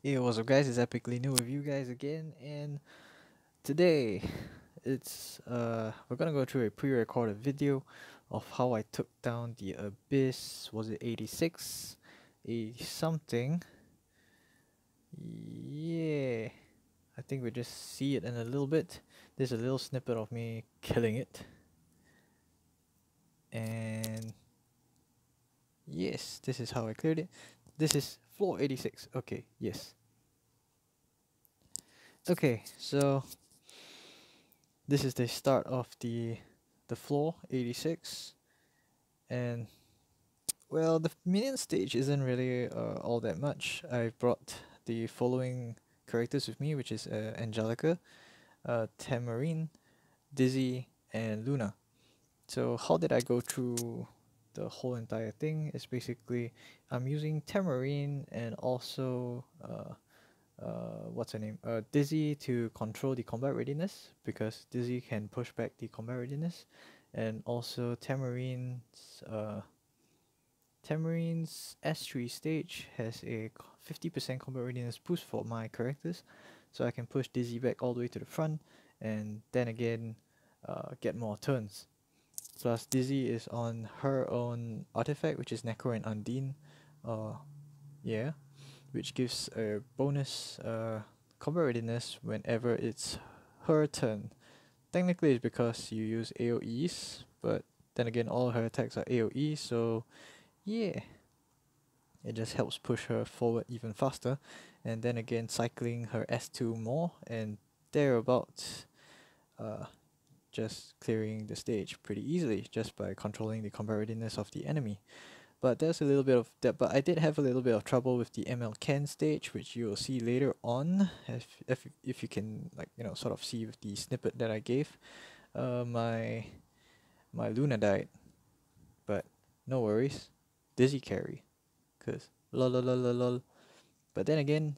Hey, what's up guys, it's Epically New with you guys again, and today we're gonna go through a pre-recorded video of how I took down the Abyss. Was it 86? 80 something? Yeah, I think we just see it in a little bit. There's a little snippet of me killing it. And yes, this is how I cleared it. This is floor 86. Okay, yes. Okay, so this is the start of the floor 86, and well, the minion stage isn't really all that much. I brought the following characters with me, which is Angelica, Tamarine, Dizzy, and Luna. So how did I go through the whole entire thing? Is basically I'm using Tamarine and also what's her name? Dizzy to control the combat readiness, because Dizzy can push back the combat readiness, and also Tamarine's S3 stage has a 50% combat readiness boost for my characters, so I can push Dizzy back all the way to the front, and then again get more turns. Plus, Dizzy is on her own artifact, which is Necro and Undine. Uh, yeah, which gives a bonus combat readiness whenever it's her turn. Technically, it's because you use AoEs, but then again, all her attacks are AoE, so yeah, it just helps push her forward even faster. And then again, cycling her S2 more, and thereabouts, uh, just clearing the stage pretty easily just by controlling the combat readiness of the enemy. But there's a little bit of that. But I did have a little bit of trouble with the ML Ken stage, which you will see later on, if you can, like, sort of see with the snippet that I gave. My Luna died, but no worries, Dizzy carry, cause lol lol lol lol lol. But then again,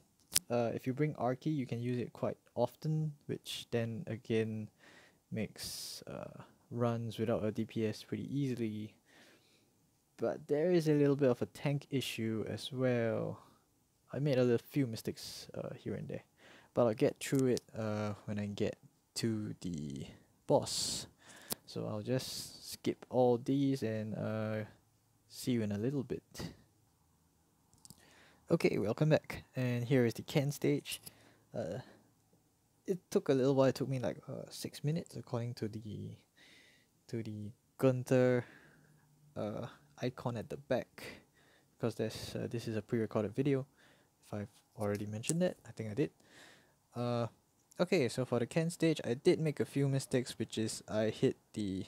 if you bring Arky, you can use it quite often, which then again makes runs without a DPS pretty easily. But there is a little bit of a tank issue as well. I made a few mistakes here and there, but I'll get through it when I get to the boss. So I'll just skip all these and see you in a little bit. Okay, welcome back. And here is the Ken stage. Uh, it took a little while. It took me like 6 minutes according to the Gunther uh, icon at the back, because this is a pre-recorded video. If I've already mentioned that, I think I did. Uh, okay, so for the Ken stage, I did make a few mistakes, which is I hit the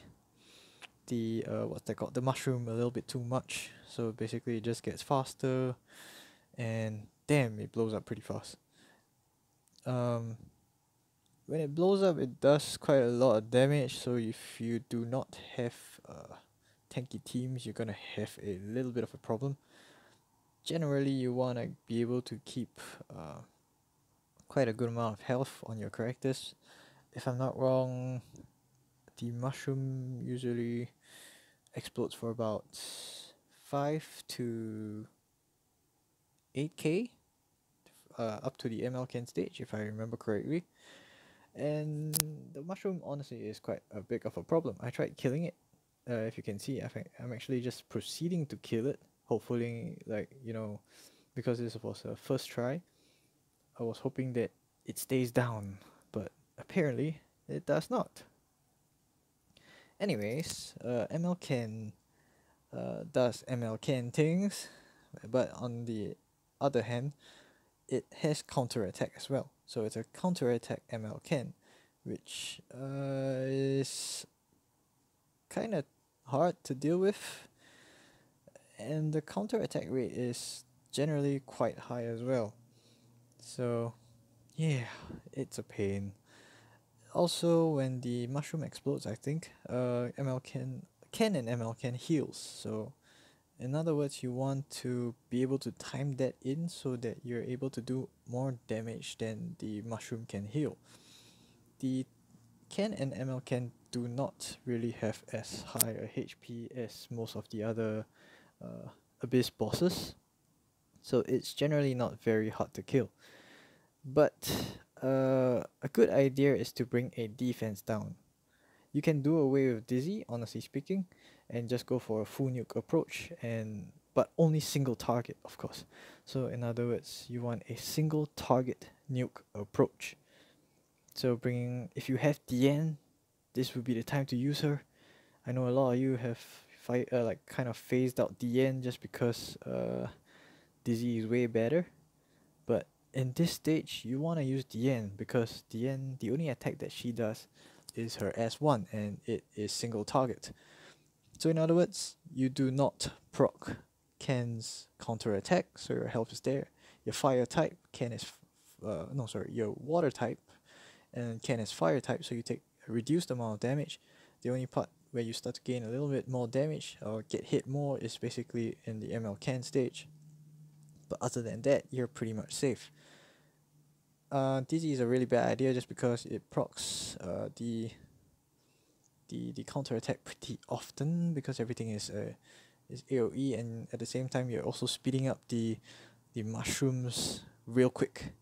what's that called, the mushroom, a little bit too much. So basically, it just gets faster, and damn, it blows up pretty fast. Um, when it blows up, it does quite a lot of damage. So if you do not have tanky teams, you're gonna have a little bit of a problem. Generally, you wanna be able to keep quite a good amount of health on your characters. If I'm not wrong, the mushroom usually explodes for about 5 to 8k, up to the ML Ken stage, if I remember correctly. And the mushroom honestly is quite a big of a problem. I tried killing it. If you can see, I'm actually just proceeding to kill it. Hopefully, like, because this was a first try, I was hoping that it stays down, but apparently it does not. Anyways, ML Ken does ML Ken things, but on the other hand, it has counter attack as well. So it's a counter attack ML Ken, which is kind of hard to deal with, and the counter attack rate is generally quite high as well. So yeah, it's a pain. Also, when the mushroom explodes, I think ML Ken and ML Ken heals. So in other words, you want to be able to time that in so that you're able to do more damage than the mushroom can heal. The Ken and ML Ken do not really have as high a HP as most of the other Abyss bosses. so it's generally not very hard to kill. But a good idea is to bring a defense down. You can do away with Dizzy, honestly speaking, and just go for a full nuke approach, and but only single target, of course. So in other words, you want a single target nuke approach. So bringing, if you have Diane, this would be the time to use her. I know a lot of you have like kind of phased out Diane just because Dizzy is way better. But in this stage, you want to use Diane because Diane, the only attack that she does is her S1 and it is single target. So in other words, you do not proc Ken's counter attack, so your health is there. Your fire type, Ken is your water type, and Ken is fire type, so you take a reduced amount of damage. The only part where you start to gain a little bit more damage or get hit more is basically in the ML Ken stage. But other than that, you're pretty much safe. Dizzy is a really bad idea just because it procs the counter attack pretty often because everything is AoE, and at the same time you're also speeding up the mushrooms real quick,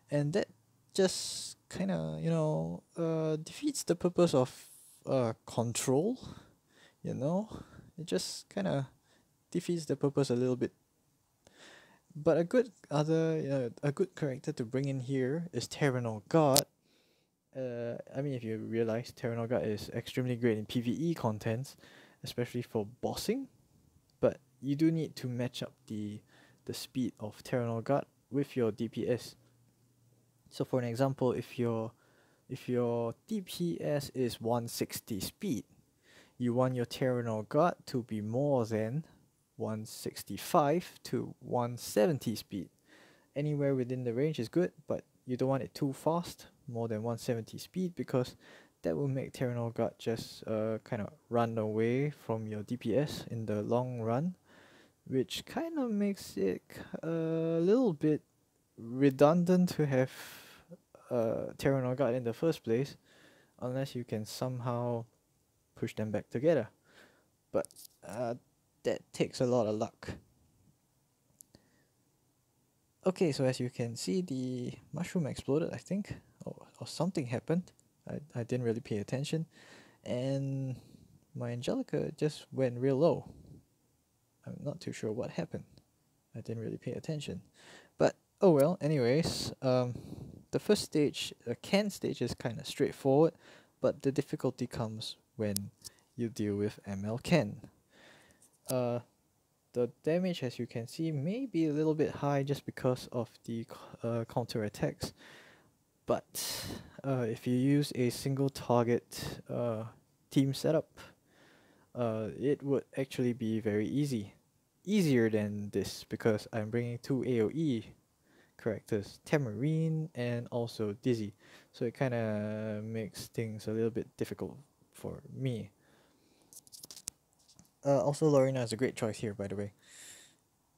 and that just kind of defeats the purpose of control. It just kind of defeats the purpose a little bit. But a good character to bring in here is Terranor God. I mean, if you realize Terranor God is extremely great in PvE contents, especially for bossing, but you do need to match up the speed of Terranor God with your DPS. So for an example, if your DPS is 160 speed, you want your Terranor God to be more than 165 to 170 speed. Anywhere within the range is good, but you don't want it too fast, more than 170 speed, because that will make Terranor God just kind of run away from your DPS in the long run, which kind of makes it a little bit redundant to have Terranor God in the first place, unless you can somehow push them back together. But that takes a lot of luck. Okay, so as you can see, the mushroom exploded, I think, or something happened. I didn't really pay attention, and my Angelica just went real low. I'm not too sure what happened. I didn't really pay attention, but oh well. Anyways, the first stage, the Ken stage, is kind of straightforward, but the difficulty comes when you deal with ML Ken. The damage, as you can see, may be a little bit high just because of the counter attacks, but if you use a single target team setup, it would actually be very easier than this, because I'm bringing two AoE characters, Tamarine and also Dizzy, so it kind of makes things a little bit difficult for me. Also, Lorena is a great choice here, by the way,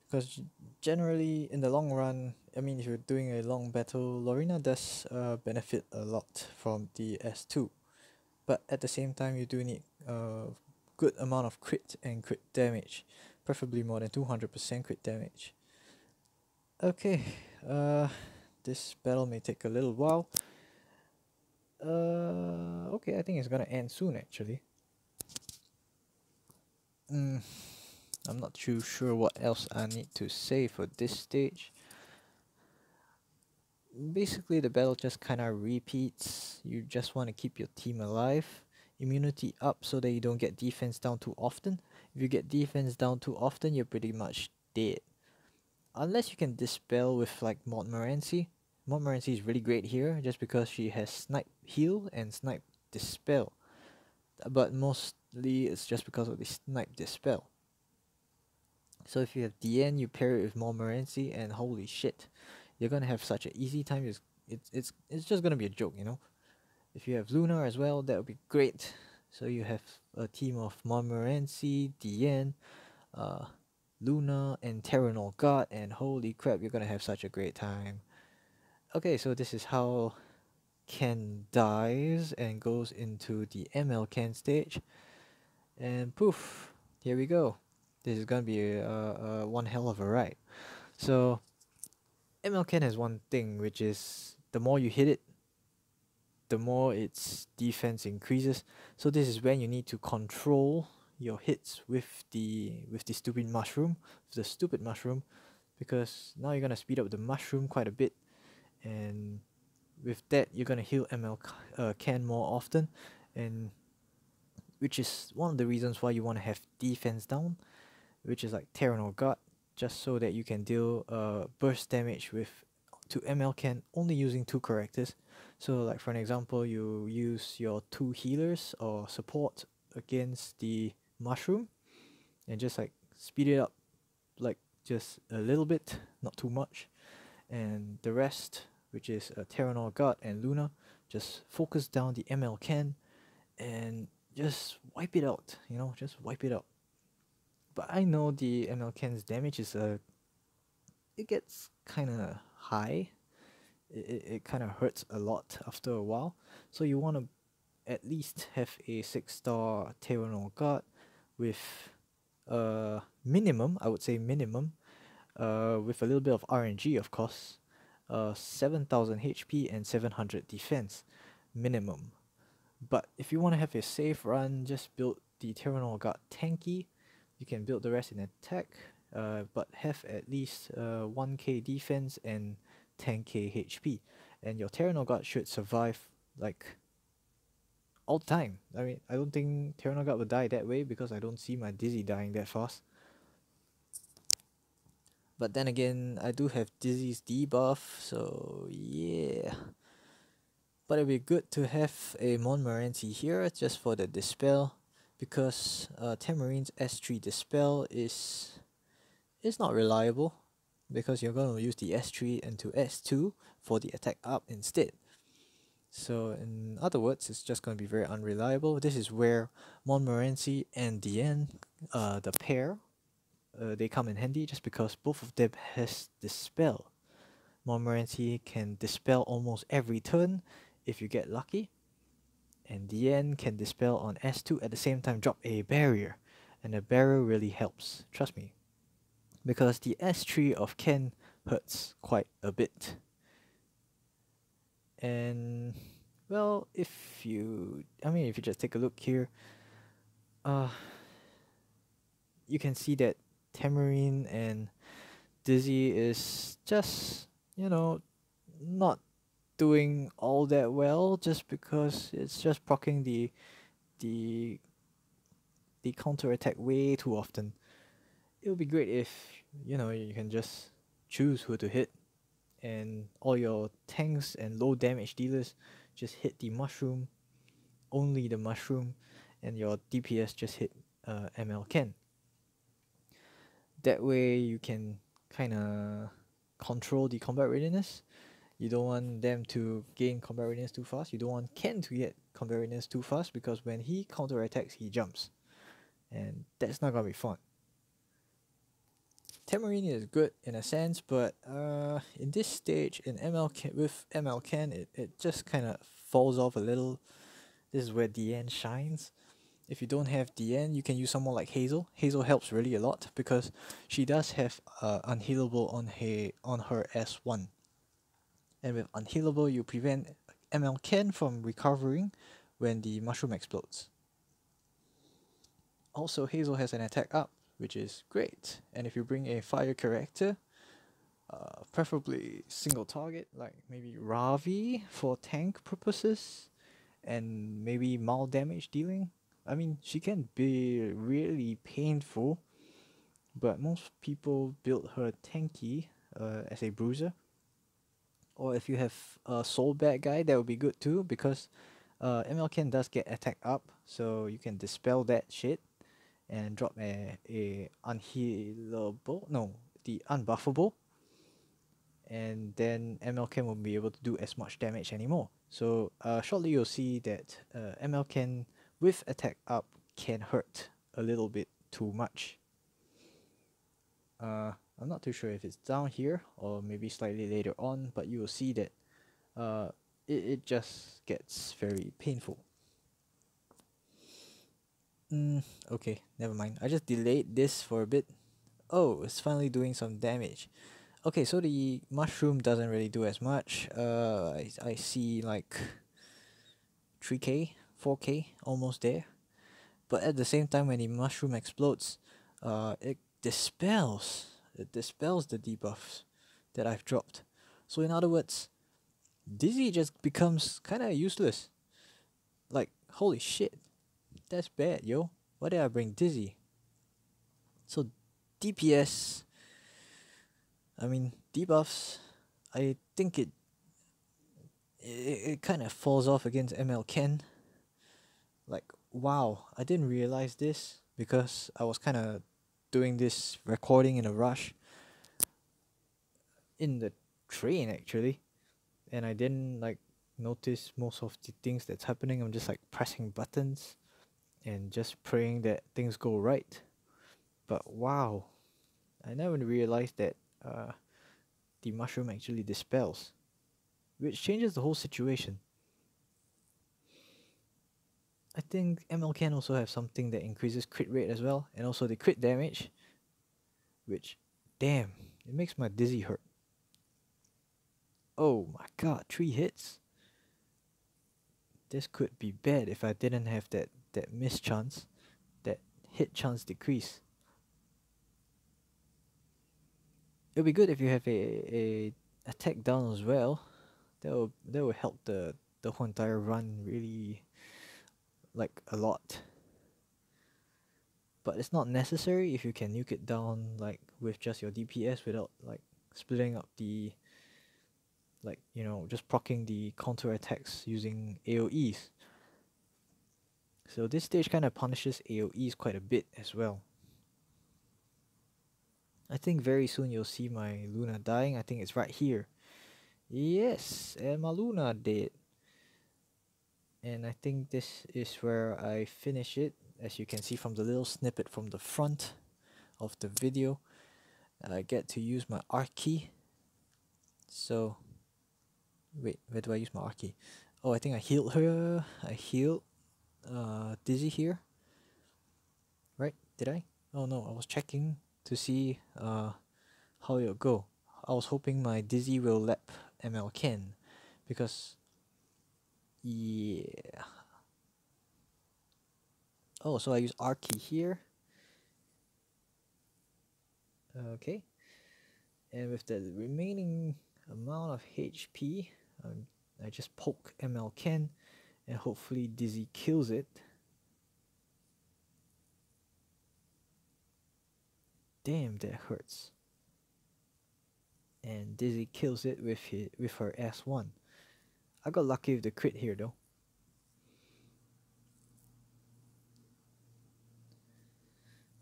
because generally in the long run, I mean, if you're doing a long battle, Lorena does benefit a lot from the S2, but at the same time you do need a good amount of crit and crit damage, preferably more than 200% crit damage. Okay, this battle may take a little while. Okay, I think it's gonna end soon actually. I'm not too sure what else I need to say for this stage. Basically, the battle just kind of repeats. You just want to keep your team alive, immunity up so that you don't get defense down too often. If you get defense down too often, you're pretty much dead. Unless you can dispel with like Montmorency. Montmorency is really great here just because she has snipe heal and snipe dispel. But mostly it's just because of the snipe dispel. So if you have DN, you pair it with Montmorency, and holy shit, you're gonna have such an easy time. It's just gonna be a joke, you know. If you have Luna as well, that would be great. So you have a team of Montmorency, DN, Luna, and Terranor God, and holy crap, you're gonna have such a great time. Okay, so this is how Ken dies and goes into the ML Ken stage, and poof, here we go. This is gonna be one hell of a ride. So MLCan has one thing, which is the more you hit it, the more its defense increases. So this is when you need to control your hits with the stupid mushroom, because now you're gonna speed up the mushroom quite a bit, and with that you're gonna heal Can more often, and which is one of the reasons why you want to have defense down, which is like Terranor Guard, just so that you can deal burst damage with to Can only using 2 characters. So like for an example, you use your 2 healers or support against the mushroom and just like speed it up like just a little bit, not too much, and the rest, which is Terranor Guard and Luna, just focus down the Can and just wipe it out, just wipe it out. But I know the Can's damage is it gets kind of high. It kind of hurts a lot after a while. So you want to at least have a 6-star Terranor Guard with minimum, I would say minimum, with a little bit of RNG of course, 7000 HP and 700 defense minimum. But if you want to have a safe run, just build the Terranor Guard tanky. You can build the rest in attack, but have at least 1k defense and 10k HP. And your Terranor Guard should survive like all the time. I mean, I don't think Terranor Guard will die that way because I don't see my Dizzy dying that fast. But then again, I do have Dizzy's debuff, so yeah. But it'd be good to have a Montmorency here just for the Dispel, because Tamarine's S3 Dispel is not reliable, because you're going to use the S3 into S2 for the attack up instead. So in other words, it's just going to be very unreliable. This is where Montmorency and Diane, the pair, they come in handy just because both of them has Dispel. Montmorency can Dispel almost every turn if you get lucky, and Diane can Dispel on S2 at the same time drop a barrier, and a barrier really helps, trust me, because the S3 of Ken hurts quite a bit. And well, if you just take a look here, you can see that Tamarine and Dizzy is just, not doing all that well, just because it's just proccing the counter attack way too often. It would be great if you can just choose who to hit, and all your tanks and low damage dealers just hit the mushroom, only the mushroom, and your DPS just hit Ken. That way you can kind of control the combat readiness. You don't want them to gain combat readiness too fast. You don't want Ken to get combat readiness too fast, because when he counter attacks, he jumps, and that's not gonna be fun. Tamarine is good in a sense, but in this stage in with Can, it just kind of falls off a little. This is where Diane shines. If you don't have Diane, you can use someone like Hazel. Hazel helps really a lot because she does have unhealable on her S1. And with unhealable, you prevent Can from recovering when the mushroom explodes. Also, Hazel has an attack up, which is great. And if you bring a fire character, preferably single target, like maybe Ravi for tank purposes, and maybe mild damage dealing. I mean, she can be really painful, but most people build her tanky as a bruiser. Or if you have a soul bad guy, that would be good too, because Ken does get attack up, so you can dispel that shit and drop a unhealable, no, the unbuffable, and then Ken won't be able to do as much damage anymore. So shortly you'll see that Ken with attack up can hurt a little bit too much. I'm not too sure if it's down here or maybe slightly later on, but you will see that it just gets very painful. Okay, never mind. I just delayed this for a bit. Oh, it's finally doing some damage. Okay, so the mushroom doesn't really do as much. I see like 3k, 4k, almost there. But at the same time, when the mushroom explodes, it dispels the debuffs that I've dropped. So in other words, Dizzy just becomes kind of useless. Like, holy shit, that's bad, yo. Why did I bring Dizzy? So DPS, I mean debuffs, I think it kind of falls off against ML Ken. Like, wow, I didn't realize this because I was kind of doing this recording in a rush in the train actually, and I didn't like notice most of the things that's happening. I'm just like pressing buttons and just praying that things go right. But wow, I never realized that the mushroom actually dispels, which changes the whole situation. I think ML can also have something that increases crit rate as well, and also the crit damage, which, damn, it makes my dizzy hurt. Oh my god, 3 hits? This could be bad if I didn't have that miss chance, that hit chance decrease. It'll be good if you have a attack down as well. That will help the whole entire run really like a lot. But it's not necessary if you can nuke it down like with just your DPS without like splitting up the like just proccing the counter attacks using AoEs. So this stage kind of punishes AoEs quite a bit as well. I think very soon you'll see my Luna dying. I think it's right here. Yes, and my Luna dead. And I think this is where I finish it. As you can see from the little snippet from the front of the video, I get to use my R key. So, wait, where do I use my R key? Oh, I think I healed her. I healed Dizzy here. Right? Did I? Oh no, I was checking to see how it'll go. I was hoping my Dizzy will lap ML Ken because yeah. Oh, so I use R key here. Okay. And with the remaining amount of HP, I just poke ML Ken and hopefully Dizzy kills it. Damn, that hurts. And Dizzy kills it with her S1. I got lucky with the crit here though.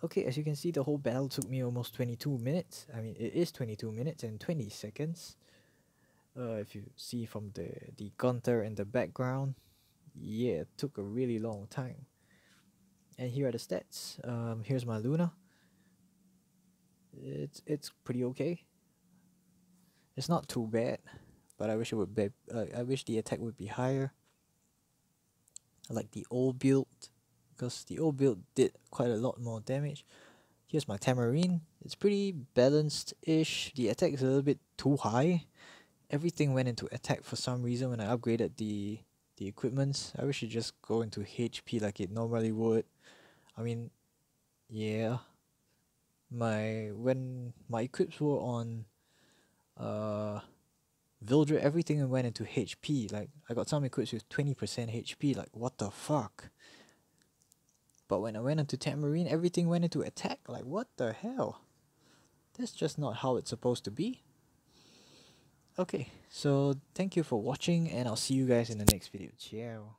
Okay, as you can see, the whole battle took me almost 22 minutes. I mean, it is 22 minutes and 20 seconds. If you see from the Gunther in the background, yeah, it took a really long time. And here are the stats. Here's my Luna. It's pretty okay. It's not too bad, but I wish it would be. I wish the attack would be higher. I like the old build because the old build did quite a lot more damage. Here's my Tamarine. It's pretty balanced-ish. The attack is a little bit too high. Everything went into attack for some reason when I upgraded the equipments. I wish it just go into HP like it normally would. I mean, yeah. When my equips were on Vildred, everything went into HP. Like I got some equips with 20% HP. Like what the fuck? But when I went into Tamarine, everything went into attack. Like what the hell? That's just not how it's supposed to be. Okay, so thank you for watching and I'll see you guys in the next video. Ciao.